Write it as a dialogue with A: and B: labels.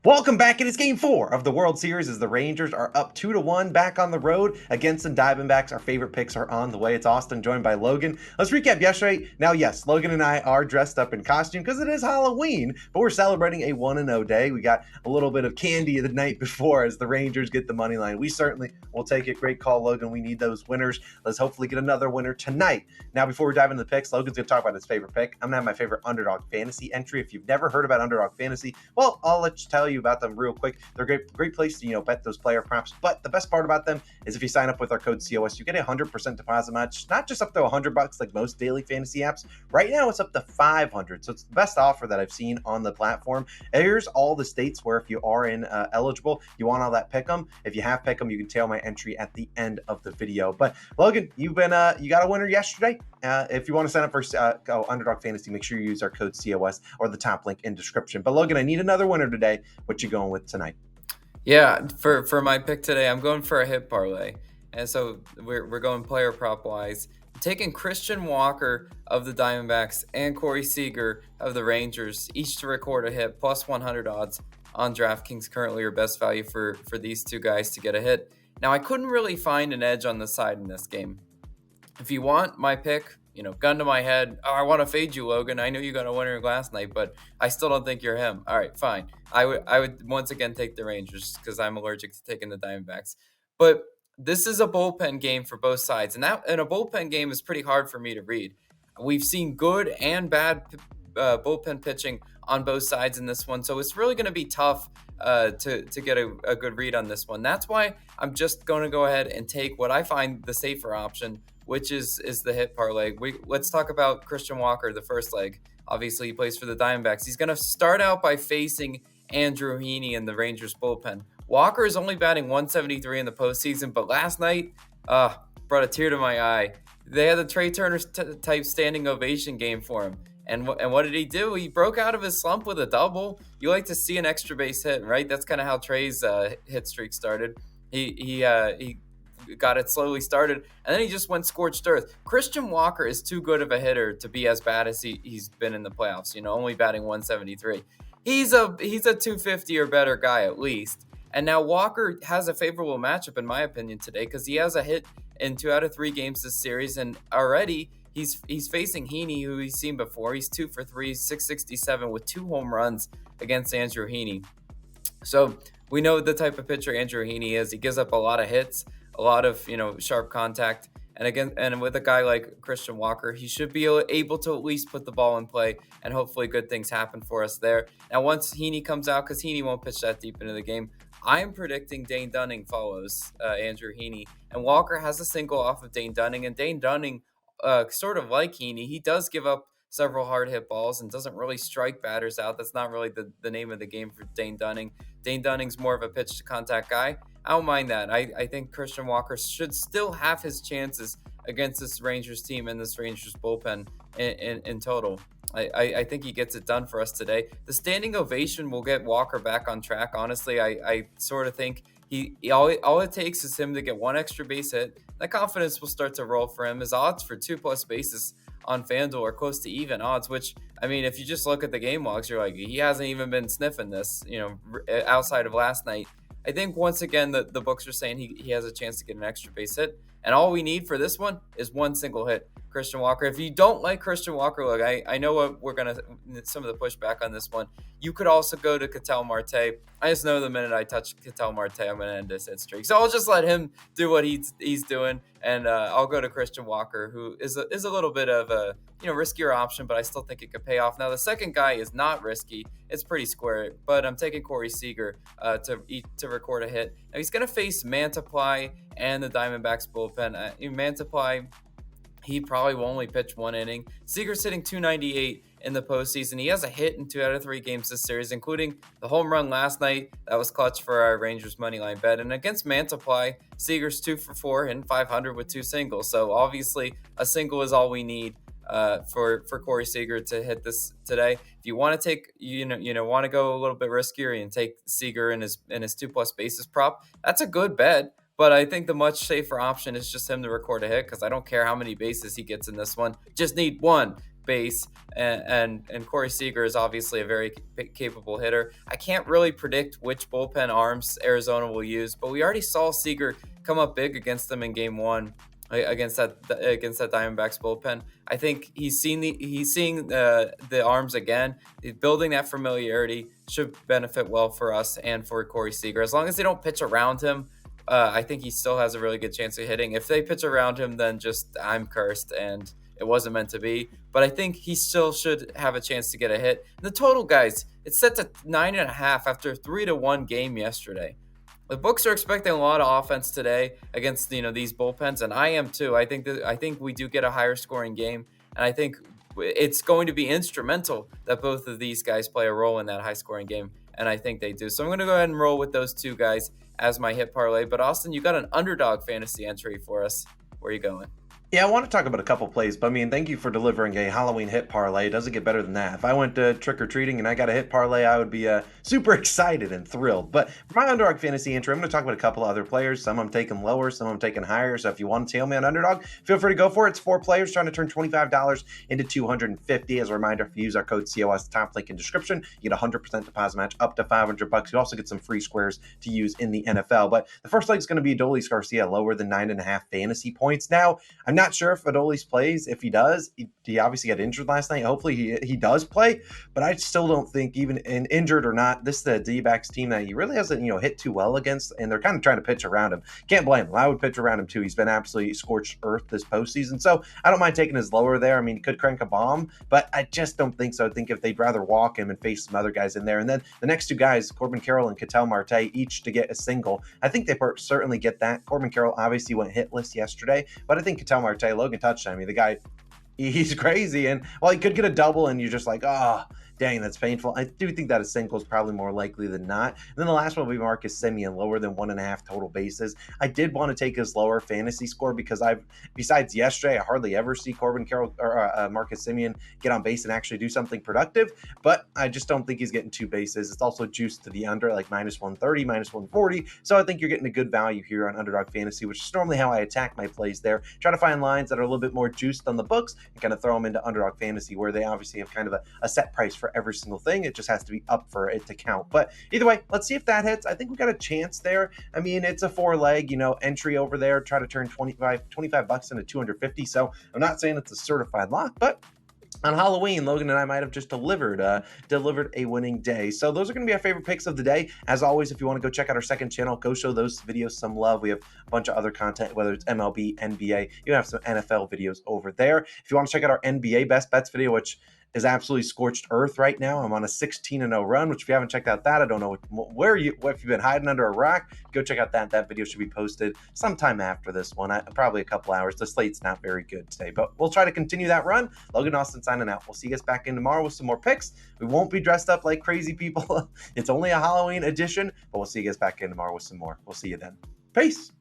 A: Welcome back. It is game 4 of the World Series as the Rangers are up 2-1 back on the road against the Diamondbacks. Our favorite picks are on the way. It's Austin joined by Logan. Let's recap yesterday. Now, yes, Logan and I are dressed up in costume because it is Halloween, but we're celebrating a 1-0 day. We got a little bit of candy the night before as the Rangers get the money line. We certainly will take it. Great call, Logan. We need those winners. Let's hopefully get another winner tonight. Now, before we dive into the picks, Logan's going to talk about his favorite pick. I'm going to have my favorite Underdog Fantasy entry. If you've never heard about Underdog Fantasy, well, I'll let you tell you about them real quick. They're a great place to bet those player props. But the best part about them is if you sign up with our code COS, you get a 100% deposit match, not just up to $100 like most daily fantasy apps. Right now, it's up to $500. So it's the best offer that I've seen on the platform. Here's all the states where if you are eligible, you want all that pick'em. If you have pick'em, you can tail my entry at the end of the video. But Logan, you got a winner yesterday. If you want to sign up for Underdog Fantasy, make sure you use our code COS or the top link in description. But Logan, I need another winner today. What you going with tonight?
B: Yeah, for my pick today, I'm going for a hit parlay. And so we're going player prop wise. I'm taking Christian Walker of the Diamondbacks and Corey Seager of the Rangers, each to record a hit, plus 100 odds on DraftKings, currently your best value for these two guys to get a hit. Now, I couldn't really find an edge on the side in this game. If you want my pick, gun to my head, I want to fade you, Logan. I know you got a winner last night, but I still don't think you're him. All right, fine. I would once again take the Rangers because I'm allergic to taking the Diamondbacks. But this is a bullpen game for both sides, and a bullpen game is pretty hard for me to read. We've seen good and bad bullpen pitching on both sides in this one, so it's really going to be tough to get a good read on this one. That's why I'm just going to go ahead and take what I find the safer option, which is the hit parlay. Let's talk about Christian Walker, the first leg. Obviously, he plays for the Diamondbacks. He's going to start out by facing Andrew Heaney in the Rangers bullpen. Walker is only batting 173 in the postseason, but last night brought a tear to my eye. They had the Trey Turner type standing ovation game for him. And what did he do? He broke out of his slump with a double. You like to see an extra base hit, right? That's kind of how Trey's hit streak started. He got it slowly started, and then he just went scorched earth. Christian Walker is too good of a hitter to be as bad as he's been in the playoffs, only batting 173. He's a 250 or better guy at least. And now Walker has a favorable matchup, in my opinion, today because he has a hit in 2 out of 3 games this series, and already he's facing Heaney, who he's seen before. He's 2 for 3, 667 with 2 home runs against Andrew Heaney. So we know the type of pitcher Andrew Heaney is. He gives up a lot of hits, a lot of sharp contact, and with a guy like Christian Walker, he should be able to at least put the ball in play, and hopefully good things happen for us there. Now, once Heaney comes out, because Heaney won't pitch that deep into the game, I am predicting Dane Dunning follows Andrew Heaney, and Walker has a single off of Dane Dunning, and Dane Dunning, sort of like Heaney, he does give up several hard hit balls and doesn't really strike batters out. That's not really the name of the game for Dane Dunning. Dane Dunning's more of a pitch to contact guy. I don't mind that. I think Christian Walker should still have his chances against this Rangers team and this Rangers bullpen in total. I think he gets it done for us today. The standing ovation will get Walker back on track. Honestly, I sort of think all it takes is him to get one extra base hit. That confidence will start to roll for him. His odds for 2+ bases on FanDuel are close to even odds, which, I mean, if you just look at the game logs, you're like, he hasn't even been sniffing this, outside of last night. I think once again, the books are saying he has a chance to get an extra base hit. And all we need for this one is one single hit. Christian Walker. If you don't like Christian Walker, look, I know what we're going to, some of the pushback on this one. You could also go to Ketel Marte. I just know the minute I touch Ketel Marte, I'm going to end this hit streak. So I'll just let him do what he's doing. And I'll go to Christian Walker, who is a little bit of a riskier option, but I still think it could pay off. Now, the second guy is not risky. It's pretty square, but I'm taking Corey Seager to record a hit. Now, he's going to face Mantiply and the Diamondbacks bullpen. Mantiply, he probably will only pitch 1 inning. Seager's hitting 298 in the postseason. He has a hit in 2 out of 3 games this series, including the home run last night. That was clutch for our Rangers moneyline bet. And against Mantiply, Seager's 2 for 4 and 500 with 2 singles. So obviously a single is all we need for Corey Seager to hit this today. If you want to take, want to go a little bit riskier and take Seager in his 2+ bases prop, that's a good bet. But I think the much safer option is just him to record a hit because I don't care how many bases he gets in this one. Just need one. base, and Corey Seager is obviously a very capable hitter. I can't really predict which bullpen arms Arizona will use, but we already saw Seager come up big against them in Game 1 against that Diamondbacks bullpen. I think he's seeing the arms again. Building that familiarity should benefit well for us and for Corey Seager. As long as they don't pitch around him, I think he still has a really good chance of hitting. If they pitch around him, then just I'm cursed and it wasn't meant to be. But I think he still should have a chance to get a hit. And the total, guys, it's set to 9.5 after a 3-1 game yesterday. The books are expecting a lot of offense today against these bullpens, and I am too. I think we do get a higher scoring game, and I think it's going to be instrumental that both of these guys play a role in that high scoring game, and I think they do. So I'm going to go ahead and roll with those two guys as my hit parlay. But Austin, you got an Underdog Fantasy entry for us. Where are you going?
A: Yeah, I want to talk about a couple plays, but I mean, thank you for delivering a Halloween hit parlay. It doesn't get better than that. If I went to trick-or-treating and I got a hit parlay, I would be super excited and thrilled. But for my Underdog Fantasy entry, I'm going to talk about a couple other players. Some I'm taking lower, some I'm taking higher. So if you want to tail me on Underdog, feel free to go for it. It's 4 players trying to turn $25 into $250. As a reminder, if you use our code COS, top link in description, you get a 100% deposit match up to $500. You also get some free squares to use in the NFL. But the first leg is going to be Adolis Garcia, lower than 9.5 fantasy points. Now, I'm not sure if Adolis plays. If he does, he obviously got injured last night. Hopefully he does play, but I still don't think, even in injured or not, this is the D-backs team that he really hasn't hit too well against, and they're kind of trying to pitch around him. Can't blame him. I would pitch around him too. He's been absolutely scorched earth this postseason, so I don't mind taking his lower there. I mean, he could crank a bomb, but I just don't think so. I think if they'd rather walk him and face some other guys in there, and then the next two guys, Corbin Carroll and Ketel Marte, each to get a single, I think they certainly get that. Corbin Carroll obviously went hitless yesterday, but I think Ketel Marte, Logan touched him. I mean, the guy, he's crazy, and while he could get a double and you're just like, oh, dang, that's painful, I do think that a single is probably more likely than not. And then the last one will be Marcus Semien, lower than 1.5 total bases. I did want to take his lower fantasy score because besides yesterday, I hardly ever see Corbin Carroll or Marcus Semien get on base and actually do something productive, but I just don't think he's getting 2 bases. It's also juiced to the under, like -130, -140, so I think you're getting a good value here on Underdog Fantasy, which is normally how I attack my plays there. Try to find lines that are a little bit more juiced on the books and kind of throw them into Underdog Fantasy, where they obviously have kind of a set price for every single thing. It just has to be up for it to count. But either way, let's see if that hits. I think we got a chance there. I mean, it's a 4-leg, entry over there. Try to turn $25 into $250. So I'm not saying it's a certified lock, but on Halloween, Logan and I might have just delivered a winning day. So those are going to be our favorite picks of the day. As always, if you want to go check out our second channel, go show those videos some love. We have a bunch of other content, whether it's MLB, NBA. You have some NFL videos over there. If you want to check out our NBA best bets video, which is absolutely scorched earth right now. I'm on a 16-0 run, which if you haven't checked out that, I don't know if you've been hiding under a rock, go check out that. That video should be posted sometime after this one, probably a couple hours. The slate's not very good today, but we'll try to continue that run. Logan Austin signing out. We'll see you guys back in tomorrow with some more picks. We won't be dressed up like crazy people. It's only a Halloween edition, but we'll see you guys back in tomorrow with some more. We'll see you then. Peace.